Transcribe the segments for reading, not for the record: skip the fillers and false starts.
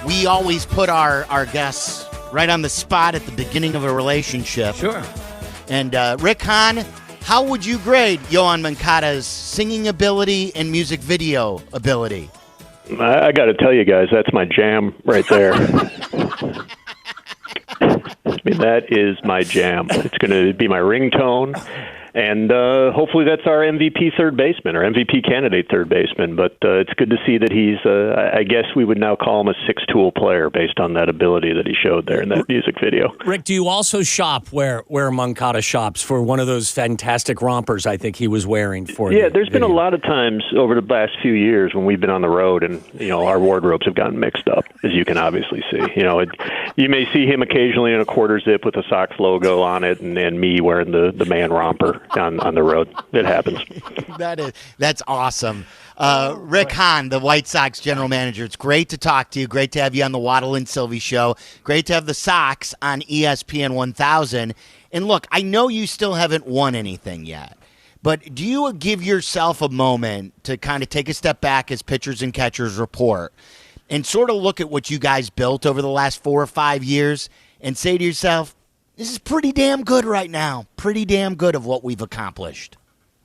we always put our guests right on the spot at the beginning of a relationship. Sure. And Rick Hahn, how would you grade Yoan Moncada's singing ability and music video ability? I got to tell you guys, that's my jam right there. I mean, that is my jam. It's going to be my ringtone. And hopefully that's our MVP third baseman or MVP candidate third baseman. But it's good to see that he's, I guess we would now call him a six-tool player based on that ability that he showed there in that music video. Rick, do you also shop where Moncada shops for one of those fantastic rompers I think he was wearing for Yeah, there's been a lot of times over the last few years when we've been on the road and, our wardrobes have gotten mixed up, as you can obviously see. You may see him occasionally in a quarter zip with a Sox logo on it and me wearing the man romper on the road. It happens. That's awesome. Rick Hahn, the White Sox general manager, it's great to talk to you. Great to have you on the Waddle and Silvy show. Great to have the Sox on ESPN 1000. And look, I know you still haven't won anything yet, but do you give yourself a moment to kind of take a step back as pitchers and catchers report and sort of look at what you guys built over the last 4 or 5 years and say to yourself, this is pretty damn good right now. Pretty damn good of what we've accomplished.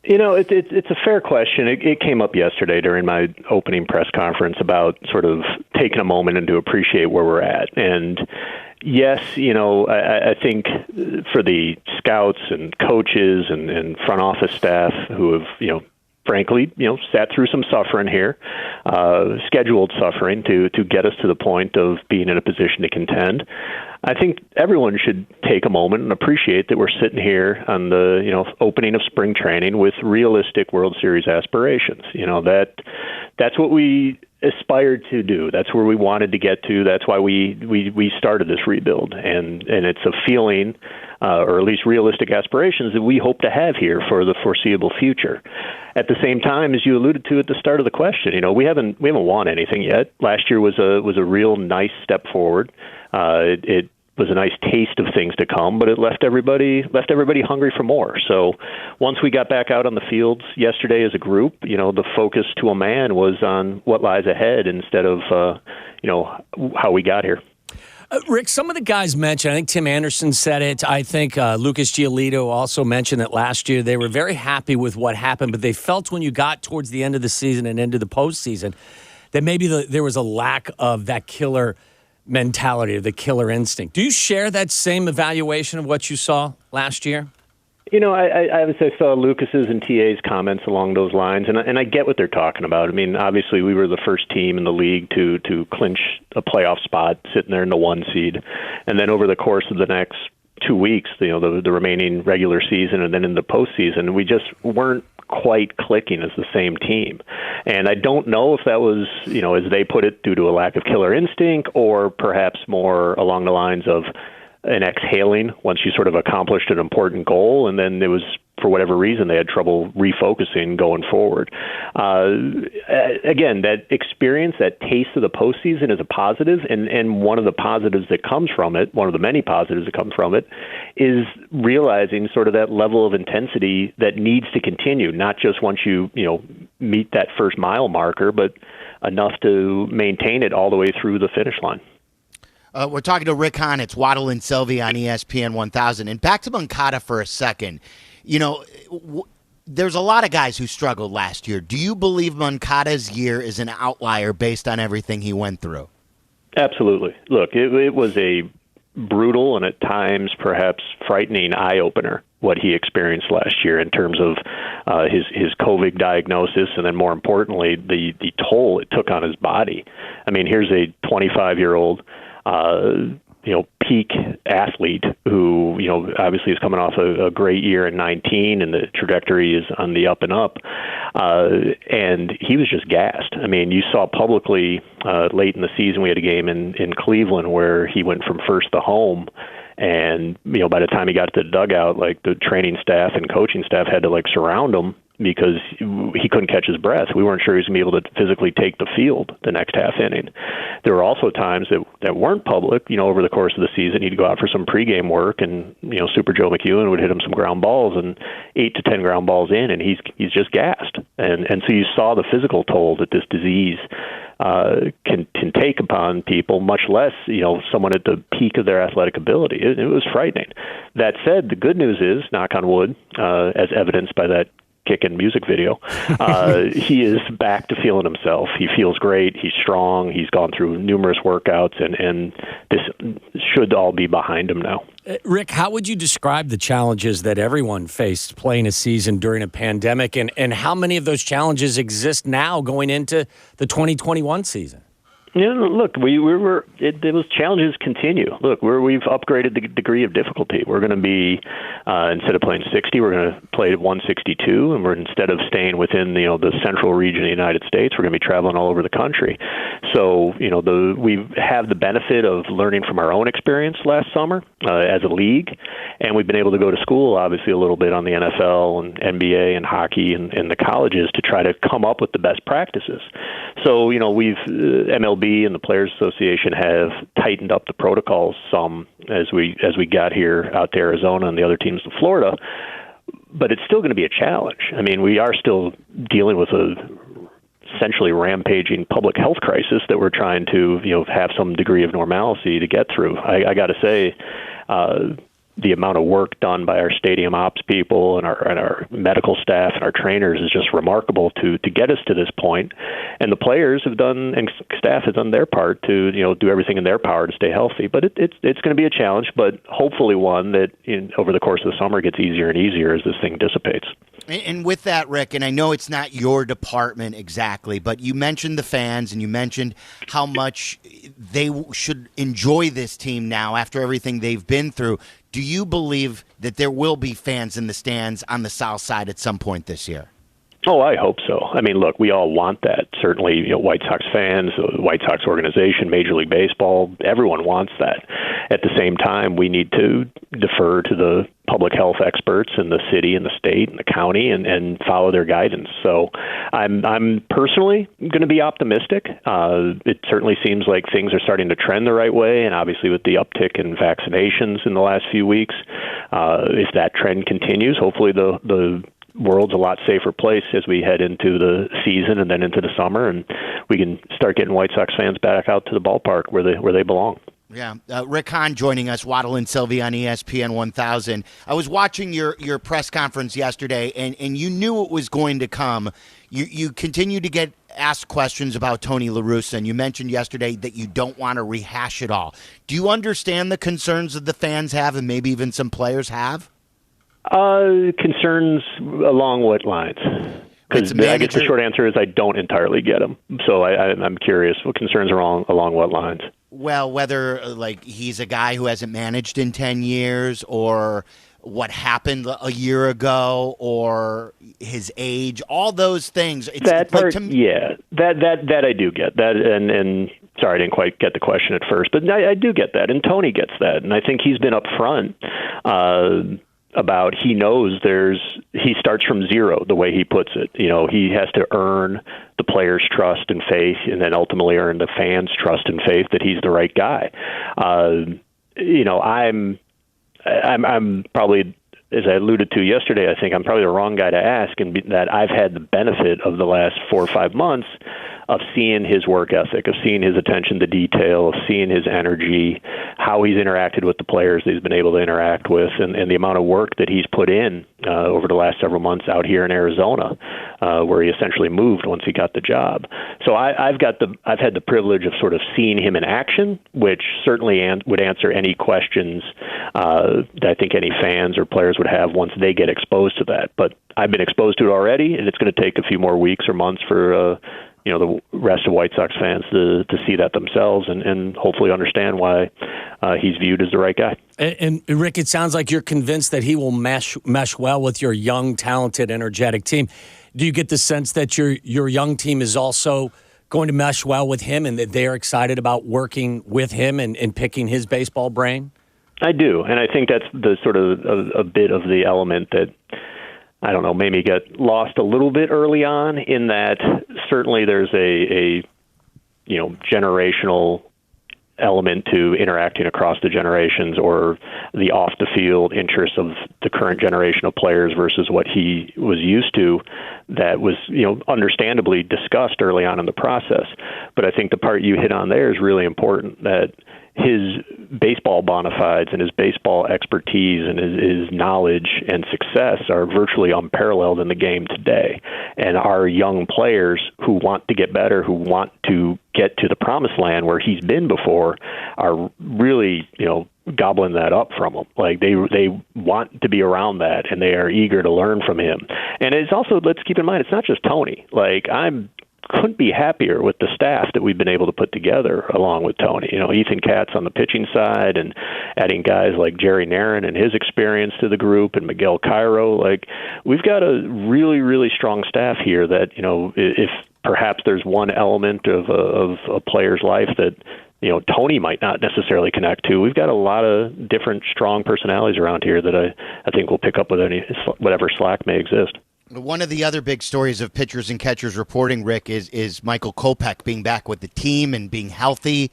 It's a fair question. It came up yesterday during my opening press conference about sort of taking a moment and to appreciate where we're at. And yes, I think for the scouts and coaches and front office staff who have, frankly, sat through some suffering here, scheduled suffering to get us to the point of being in a position to contend. I think everyone should take a moment and appreciate that we're sitting here on the opening of spring training with realistic World Series aspirations. That's what we aspired to do. That's where we wanted to get to. That's why we started this rebuild, and it's a feeling, or at least realistic aspirations that we hope to have here for the foreseeable future. At the same time, as you alluded to at the start of the question, we haven't won anything yet. Last year was a real nice step forward. It was a nice taste of things to come, but it left everybody hungry for more. So once we got back out on the fields yesterday as a group, the focus to a man was on what lies ahead instead of how we got here. Rick, some of the guys mentioned, I think Tim Anderson said it, I think Lucas Giolito also mentioned that last year they were very happy with what happened, but they felt when you got towards the end of the season and into the postseason that maybe there was a lack of that killer mentality, the killer instinct. Do you share that same evaluation of what you saw last year? I obviously saw Lucas's and TA's comments along those lines, and I get what they're talking about. I mean, obviously, we were the first team in the league to clinch a playoff spot, sitting there in the 1 seed, and then over the course of the next 2 weeks, the remaining regular season, and then in the postseason, we just weren't quite clicking as the same team. And I don't know if that was, as they put it, due to a lack of killer instinct, or perhaps more along the lines of an exhaling once you sort of accomplished an important goal, and then it was, for whatever reason, they had trouble refocusing going forward. Again, that experience, that taste of the postseason is a positive, and one of the positives that comes from it, one of the many positives that come from it, is realizing sort of that level of intensity that needs to continue, not just once you meet that first mile marker, but enough to maintain it all the way through the finish line. We're talking to Rick Hahn. It's Waddle and Silvy on ESPN 1000. And back to Moncada for a second. There's a lot of guys who struggled last year. Do you believe Moncada's year is an outlier based on everything he went through? Absolutely. Look, it was a brutal and at times perhaps frightening eye-opener what he experienced last year in terms of his COVID diagnosis, and then more importantly, the toll it took on his body. I mean, here's a 25-year-old peak athlete who, obviously is coming off a great year in 19, and the trajectory is on the up and up. And he was just gassed. I mean, you saw publicly late in the season, we had a game in Cleveland where he went from first to home. And, by the time he got to the dugout, like the training staff and coaching staff had to surround him because he couldn't catch his breath. We weren't sure he was going to be able to physically take the field the next half inning. There were also times that weren't public, over the course of the season. He'd go out for some pregame work, and Super Joe McEwen would hit him some ground balls, and 8 to 10 ground balls in, and he's just gassed. And so you saw the physical toll that this disease can take upon people, much less someone at the peak of their athletic ability. It was frightening. That said, the good news is, knock on wood, as evidenced by that kicking music video, he is back to feeling himself. He feels great. He's strong. He's gone through numerous workouts, and this should all be behind him now. Rick, how would you describe the challenges that everyone faced playing a season during a pandemic, and how many of those challenges exist now going into the 2021 season? Look, those challenges continue. Look, we've upgraded the degree of difficulty. We're going to be, instead of playing 60, we're going to play 162, and instead of staying within the central region of the United States, we're going to be traveling all over the country. So we have the benefit of learning from our own experience last summer as a league, and we've been able to go to school, obviously, a little bit on the NFL and NBA and hockey and the colleges to try to come up with the best practices. So we've MLB and the Players Association have tightened up the protocols some as we got here out to Arizona and the other teams to Florida, but it's still going to be a challenge. I mean, we are still dealing with a essentially rampaging public health crisis that we're trying to have some degree of normalcy to get through. I got to say, the amount of work done by our stadium ops people and our medical staff and our trainers is just remarkable to get us to this point. And the players have done, and staff has done their part to do everything in their power to stay healthy. But it's going to be a challenge, but hopefully one that over the course of the summer gets easier and easier as this thing dissipates. And with that, Rick, and I know it's not your department exactly, but you mentioned the fans and you mentioned how much they should enjoy this team now after everything they've been through. Do you believe that there will be fans in the stands on the South Side at some point this year? Oh, I hope so. I mean, look, we all want that. Certainly, White Sox fans, the White Sox organization, Major League Baseball, everyone wants that. At the same time, we need to defer to the public health experts in the city and the state and the county and follow their guidance. So I'm personally going to be optimistic. It certainly seems like things are starting to trend the right way, and obviously with the uptick in vaccinations in the last few weeks, if that trend continues, hopefully the world's a lot safer place as we head into the season and then into the summer, and we can start getting White Sox fans back out to the ballpark where they belong. Yeah, Rick Hahn joining us, Waddle and Silvy on ESPN 1000. I was watching your press conference yesterday, and you knew it was going to come. You continue to get asked questions about Tony La Russa, and you mentioned yesterday that you don't want to rehash it all. Do you understand the concerns that the fans have and maybe even some players have? Concerns along what lines? Because I guess the short answer is I don't entirely get them. So I'm curious, what concerns are along what lines? Well, whether he's a guy who hasn't managed in 10 years, or what happened a year ago, or his age, all those things. That part, yeah, that I do get that, and sorry, I didn't quite get the question at first, but I do get that, and Tony gets that, and I think he's been upfront about he knows he starts from zero, the way he puts it. He has to earn the players' trust and faith, and then ultimately earn the fans' trust and faith that he's the right guy. I'm probably, as I alluded to yesterday, I think I'm probably the wrong guy to ask, and that I've had the benefit of the last 4 or 5 months of seeing his work ethic, of seeing his attention to detail, of seeing his energy, how he's interacted with the players that he's been able to interact with, and the amount of work that he's put in over the last several months out here in Arizona, where he essentially moved once he got the job. So I've had the privilege of sort of seeing him in action, which certainly would answer any questions that I think any fans or players would have once they get exposed to that. But I've been exposed to it already, and it's going to take a few more weeks or months for the rest of White Sox fans to see that themselves and hopefully understand why he's viewed as the right guy. And Rick, it sounds like you're convinced that he will mesh well with your young, talented, energetic team. Do you get the sense that your young team is also going to mesh well with him, and that they're excited about working with him and picking his baseball brain? I do, and I think that's the sort of a bit of the element that I don't know, maybe get lost a little bit early on in that certainly there's a generational element to interacting across the generations, or the off the field interests of the current generation of players versus what he was used to, that was understandably discussed early on in the process. But I think the part you hit on there is really important, that his baseball bona fides and his baseball expertise and his knowledge and success are virtually unparalleled in the game today. And our young players who want to get better, who want to get to the promised land where he's been before, are really, gobbling that up from him. Like they want to be around that, and they are eager to learn from him. And it's also, let's keep in mind, it's not just Tony. Like couldn't be happier with the staff that we've been able to put together along with Tony. Ethan Katz on the pitching side, and adding guys like Jerry Narin and his experience to the group, and Miguel Cairo. Like, we've got a really, really strong staff here that, if perhaps there's one element of a player's life that Tony might not necessarily connect to, we've got a lot of different strong personalities around here that I think will pick up with whatever slack may exist. One of the other big stories of pitchers and catchers reporting, Rick, is Michael Kopech being back with the team and being healthy.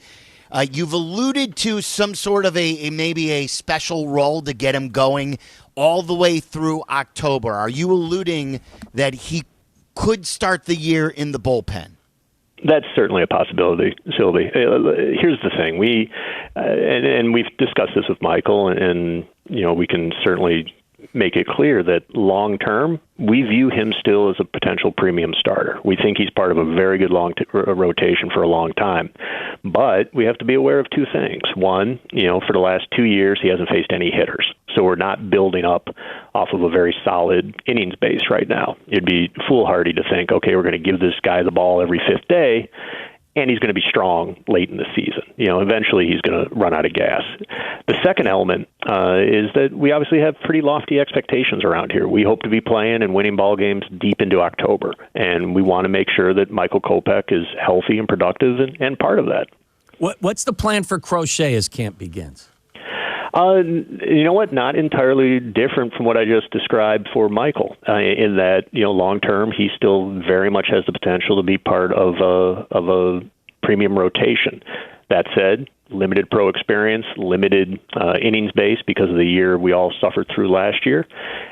You've alluded to some sort of maybe a special role to get him going all the way through October. Are you alluding that he could start the year in the bullpen? That's certainly a possibility, Silvy. Here's the thing: and we've discussed this with Michael, and we can certainly make it clear that long term, we view him still as a potential premium starter. We think he's part of a very good rotation for a long time. But we have to be aware of two things. One, for the last 2 years, he hasn't faced any hitters. So we're not building up off of a very solid innings base right now. It'd be foolhardy to think, okay, we're going to give this guy the ball every fifth day, and he's going to be strong late in the season. Eventually he's going to run out of gas. The second element is that we obviously have pretty lofty expectations around here. We hope to be playing and winning ball games deep into October, and we want to make sure that Michael Kopech is healthy and productive and part of that. What's the plan for Crochet as camp begins? You know what? Not entirely different from what I just described for Michael, in that, long term, he still very much has the potential to be part of a premium rotation. That said, limited pro experience, limited innings base because of the year we all suffered through last year,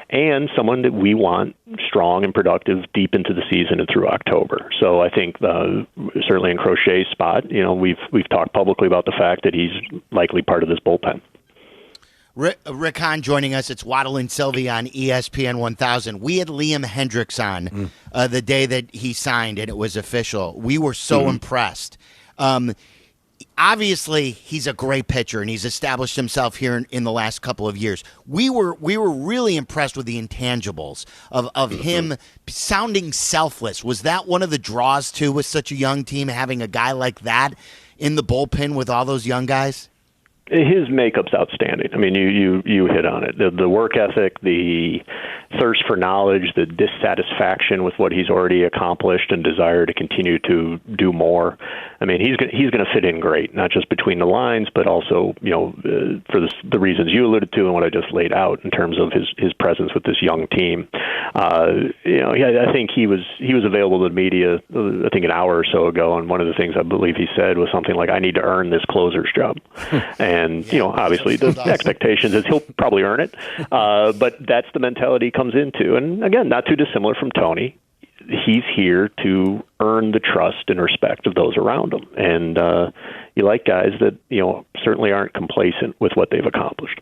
and someone that we want strong and productive deep into the season and through October. So I think certainly in Crochet's spot, we've talked publicly about the fact that he's likely part of this bullpen. Rick Hahn joining us. It's Waddle and Silvy on ESPN 1000. We had Liam Hendricks on the day that he signed, and it was official. We were so impressed. Obviously, he's a great pitcher, and he's established himself here in the last couple of years. We were really impressed with the intangibles of him sounding selfless. Was that one of the draws, too, with such a young team, having a guy like that in the bullpen with all those young guys? His makeup's outstanding. I mean, you hit on it. The work ethic, the thirst for knowledge, the dissatisfaction with what he's already accomplished and desire to continue to do more. I mean, he's going to fit in great, not just between the lines, but also, for the reasons you alluded to and what I just laid out in terms of his presence with this young team. I think he was available to the media, I think an hour or so ago, and one of the things I believe he said was something like, "I need to earn this closer's job." And, obviously the expectations is he'll probably earn it. But that's the mentality he comes into. And again, not too dissimilar from Tony. He's here to earn the trust and respect of those around him. And you like guys that, certainly aren't complacent with what they've accomplished.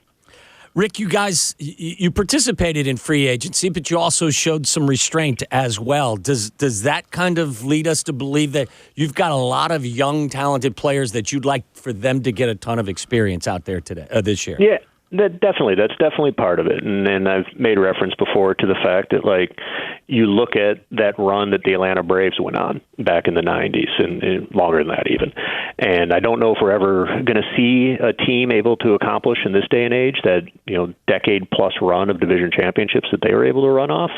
Rick, you guys, you participated in free agency, but you also showed some restraint as well. Does that kind of lead us to believe that you've got a lot of young, talented players that you'd like for them to get a ton of experience out there this year? Yeah. That's definitely part of it. And I've made reference before to the fact that, like, you look at that run that the Atlanta Braves went on back in the 90s and longer than that even. And I don't know if we're ever going to see a team able to accomplish in this day and age that, decade plus run of division championships that they were able to run off.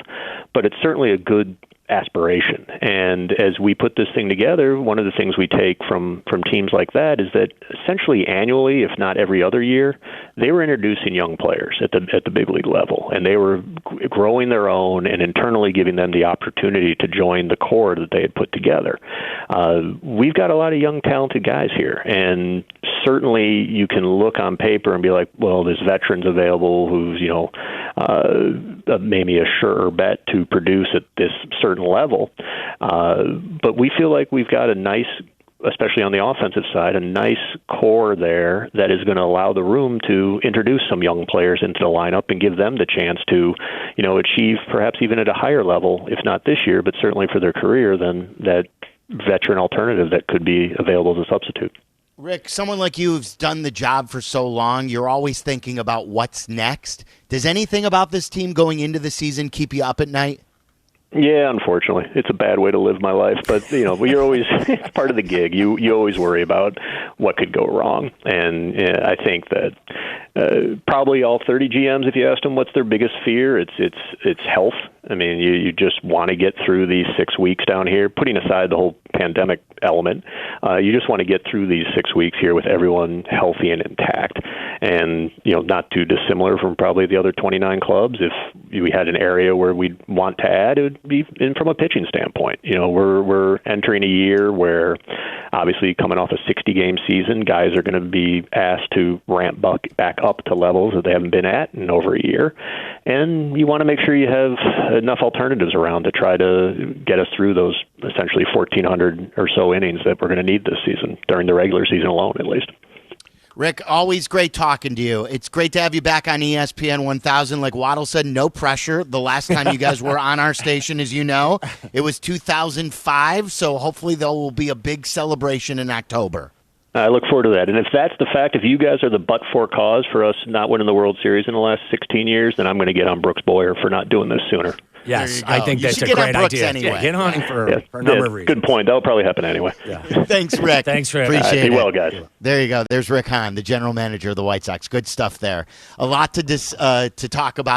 But it's certainly a good aspiration. And as we put this thing together, one of the things we take from teams like that is that essentially annually, if not every other year, they were introducing young players at the big league level, and they were growing their own and internally giving them the opportunity to join the core that they had put together. We've got a lot of young, talented guys here, and certainly you can look on paper and be like, well, there's veterans available who's, maybe a surer bet to produce at this certain level. But we feel like we've got a nice, especially on the offensive side, a nice core there that is going to allow the room to introduce some young players into the lineup and give them the chance to, achieve perhaps even at a higher level, if not this year, but certainly for their career, than that veteran alternative that could be available as a substitute. Rick, someone like you who's done the job for so long, you're always thinking about what's next. Does anything about this team going into the season keep you up at night? Yeah, unfortunately. It's a bad way to live my life, but you're always, it's part of the gig. You always worry about what could go wrong. And I think that probably all 30 GMs, if you asked them what's their biggest fear, it's health. I mean, you just want to get through these 6 weeks down here, putting aside the whole pandemic element. You just want to get through these 6 weeks here with everyone healthy and intact. And, not too dissimilar from probably the other 29 clubs. If we had an area where we'd want to add, it would be in from a pitching standpoint. We're entering a year where obviously coming off a 60-game season, guys are going to be asked to ramp back up to levels that they haven't been at in over a year. And you want to make sure you have enough alternatives around to try to get us through those essentially 1,400 or so innings that we're going to need this season, during the regular season alone at least. Rick, always great talking to you. It's great to have you back on ESPN 1000. Like Waddle said, no pressure. The last time you guys were on our station, as you know, it was 2005, so hopefully there will be a big celebration in October. I look forward to that. And if that's the fact, if you guys are the but-for cause for us not winning the World Series in the last 16 years, then I'm going to get on Brooks Boyer for not doing this sooner. Yes, I think that's a great idea. Anyway. Yeah, get on him for a number of reasons. Good point. That'll probably happen anyway. Yeah. Thanks, Rick. Thanks for Appreciate it. Be well, guys. There you go. There's Rick Hahn, the general manager of the White Sox. Good stuff there. A lot to talk about.